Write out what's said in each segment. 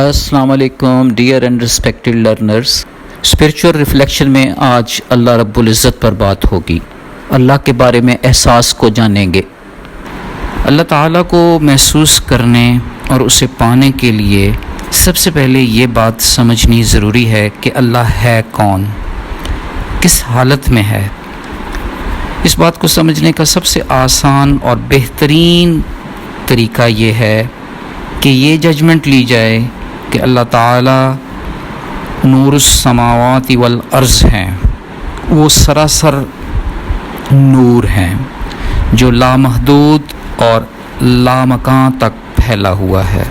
السلام علیکم dear and respected learners, spiritual reflection میں آج اللہ رب العزت پر بات ہوگی۔ اللہ کے بارے میں احساس کو جانیں گے۔ اللہ تعالیٰ کو محسوس کرنے اور اسے پانے کے لیے سب سے پہلے یہ بات سمجھنی ضروری ہے کہ اللہ ہے کون، کس حالت میں ہے۔ اس بات کو سمجھنے کا سب سے آسان اور بہترین طریقہ یہ ہے کہ یہ ججمنٹ لی جائے کہ اللہ تعالیٰ نور السماوات والارض ہیں، وہ سراسر نور ہیں جو لامحدود اور لامکان تک پھیلا ہوا ہے۔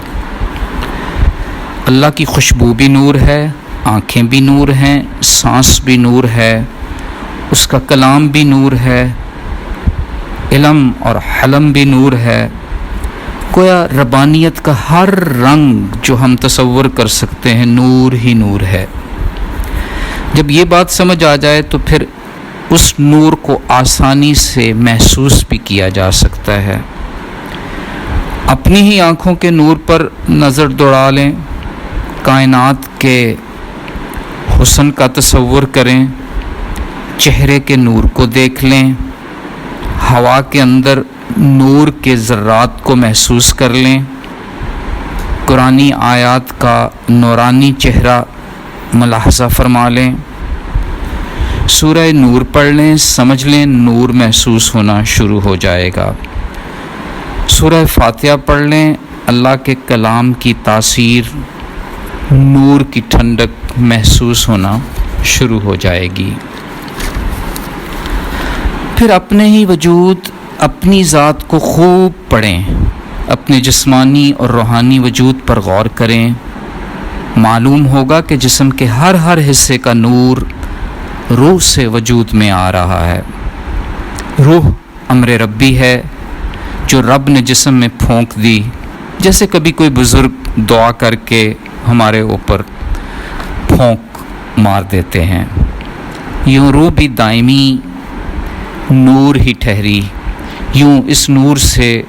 اللہ کی خوشبو بھی نور ہے، آنکھیں بھی نور ہیں، سانس بھی نور ہے، اس کا کلام بھی نور ہے، علم اور حلم بھی نور ہے۔ گویا ربانیت کا ہر رنگ جو ہم تصور کر سکتے ہیں نور ہی نور ہے۔ جب یہ بات سمجھ آ جائے تو پھر اس نور کو آسانی سے محسوس بھی کیا جا سکتا ہے۔ اپنی ہی آنکھوں کے نور پر نظر دوڑا لیں، کائنات کے حسن کا تصور کریں، چہرے کے نور کو دیکھ لیں، ہوا کے اندر نور کے ذرات کو محسوس کر لیں، قرآنی آیات کا نورانی چہرہ ملاحظہ فرما لیں، سورہ نور پڑھ لیں، سمجھ لیں، نور محسوس ہونا شروع ہو جائے گا۔ سورہ فاتحہ پڑھ لیں، اللہ کے کلام کی تاثیر، نور کی ٹھنڈک محسوس ہونا شروع ہو جائے گی۔ پھر اپنے ہی وجود، اپنی ذات کو خوب پڑھیں، اپنے جسمانی اور روحانی وجود پر غور کریں۔ معلوم ہوگا کہ جسم کے ہر حصے کا نور روح سے وجود میں آ رہا ہے۔ روح امر ربی ہے جو رب نے جسم میں پھونک دی، جیسے کبھی کوئی بزرگ دعا کر کے ہمارے اوپر پھونک مار دیتے ہیں۔ یوں روح بھی دائمی نور ہی ٹھہری، یوں اس نور سے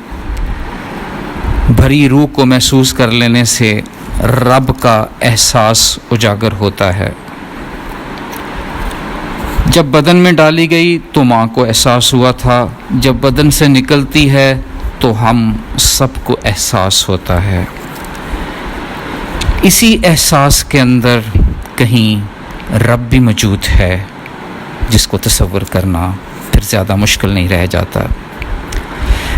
بھری روح کو محسوس کر لینے سے رب کا احساس اجاگر ہوتا ہے۔ جب بدن میں ڈالی گئی تو ماں کو احساس ہوا تھا، جب بدن سے نکلتی ہے تو ہم سب کو احساس ہوتا ہے۔ اسی احساس کے اندر کہیں رب بھی موجود ہے، جس کو تصور کرنا پھر زیادہ مشکل نہیں رہ جاتا۔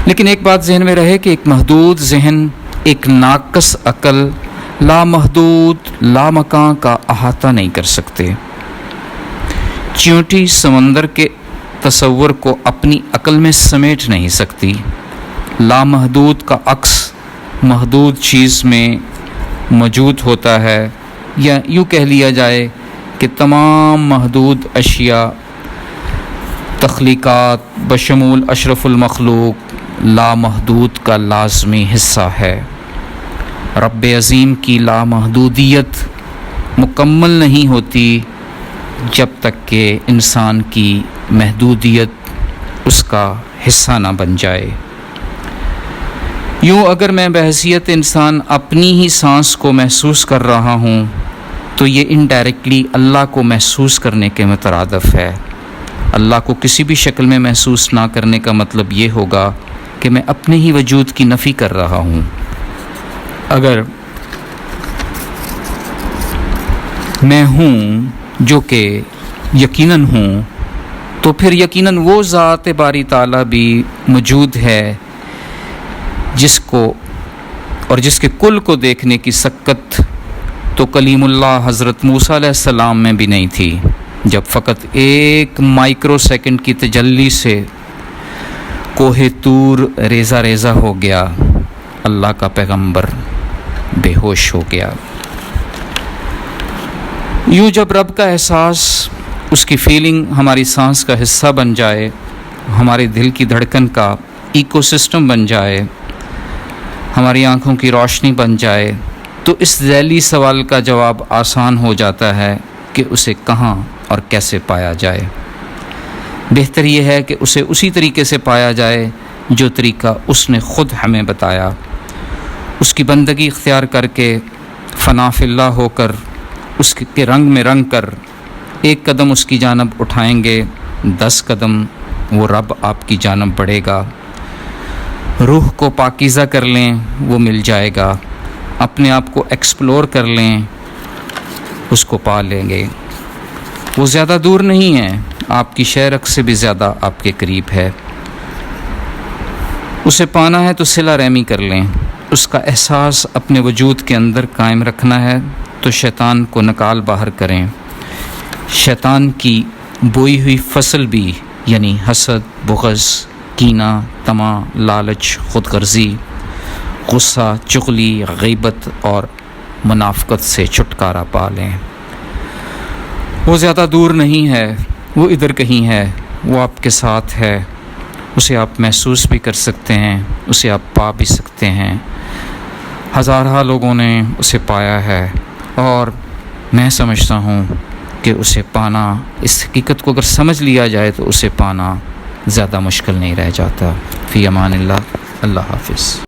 لیکن ایک بات ذہن میں رہے کہ ایک محدود ذہن، ایک ناقص عقل لامحدود لامکان کا احاطہ نہیں کر سکتے۔ چیونٹی سمندر کے تصور کو اپنی عقل میں سمیٹ نہیں سکتی۔ لامحدود کا عکس محدود چیز میں موجود ہوتا ہے، یا یوں کہہ لیا جائے کہ تمام محدود اشیاء، تخلیقات بشمول اشرف المخلوق لامحدود کا لازمی حصہ ہے۔ رب عظیم کی لامحدودیت مکمل نہیں ہوتی جب تک کہ انسان کی محدودیت اس کا حصہ نہ بن جائے۔ یوں اگر میں بحیثیت انسان اپنی ہی سانس کو محسوس کر رہا ہوں تو یہ انڈائریکٹلی اللہ کو محسوس کرنے کے مترادف ہے۔ اللہ کو کسی بھی شکل میں محسوس نہ کرنے کا مطلب یہ ہوگا کہ میں اپنے ہی وجود کی نفی کر رہا ہوں۔ اگر میں ہوں جو کہ یقیناً ہوں، تو پھر یقیناً وہ ذات باری تعالیٰ بھی موجود ہے جس کو اور جس کے کل کو دیکھنے کی سکت تو کلیم اللہ حضرت موسیٰ علیہ السلام میں بھی نہیں تھی، جب فقط ایک مائکرو سیکنڈ کی تجلی سے کوہ طور ریزہ ریزہ ہو گیا، اللہ کا پیغمبر بے ہوش ہو گیا۔ یوں جب رب کا احساس، اس کی فیلنگ ہماری سانس کا حصہ بن جائے، ہمارے دل کی دھڑکن کا ایکو سسٹم بن جائے، ہماری آنکھوں کی روشنی بن جائے، تو اس ذیلی سوال کا جواب آسان ہو جاتا ہے کہ اسے کہاں اور کیسے پایا جائے۔ بہتر یہ ہے کہ اسے اسی طریقے سے پایا جائے جو طریقہ اس نے خود ہمیں بتایا۔ اس کی بندگی اختیار کر کے فنا فی اللہ ہو کر اس کے رنگ میں رنگ کر ایک قدم اس کی جانب اٹھائیں گے 10 قدم وہ رب آپ کی جانب بڑھے گا۔ روح کو پاکیزہ کر لیں وہ مل جائے گا، اپنے آپ کو ایکسپلور کر لیں اس کو پا لیں گے۔ وہ زیادہ دور نہیں ہے، آپ کی شہرک سے بھی زیادہ آپ کے قریب ہے۔ اسے پانا ہے تو صلہ رحمی کر لیں، اس کا احساس اپنے وجود کے اندر قائم رکھنا ہے تو شیطان کو نکال باہر کریں۔ شیطان کی بوئی ہوئی فصل بھی یعنی حسد، بغض، کینہ، طمع، لالچ، خود غرضی، غصہ، چغلی، غیبت اور منافقت سے چھٹکارا پا لیں۔ وہ زیادہ دور نہیں ہے، وہ ادھر کہیں ہے، وہ آپ کے ساتھ ہے، اسے آپ محسوس بھی کر سکتے ہیں، اسے آپ پا بھی سکتے ہیں۔ ہزارہ لوگوں نے اسے پایا ہے اور میں سمجھتا ہوں کہ اسے پانا، اس حقیقت کو اگر سمجھ لیا جائے تو اسے پانا زیادہ مشکل نہیں رہ جاتا۔ فی امان اللہ، اللہ حافظ۔